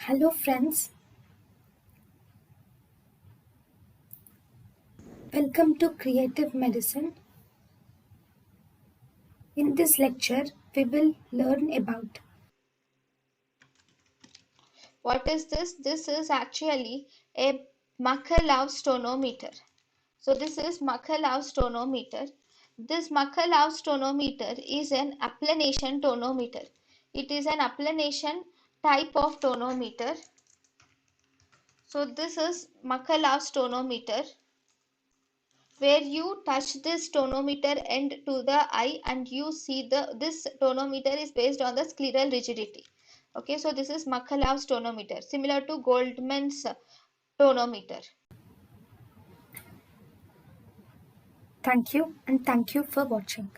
Hello friends, welcome to Creative Medicine. In this lecture, we will learn about What is this? This is actually a MALKALOV tonometer. So this is MALKALOV tonometer. This MALKALOV tonometer is an applanation tonometer. It is an applanation type of tonometer. So this is MALKALOV tonometer, where you touch this tonometer end to the eye and you see this tonometer is based on the scleral rigidity. Okay, so this is MALKALOV tonometer, similar to Goldman's tonometer. thank you and thank you for watching.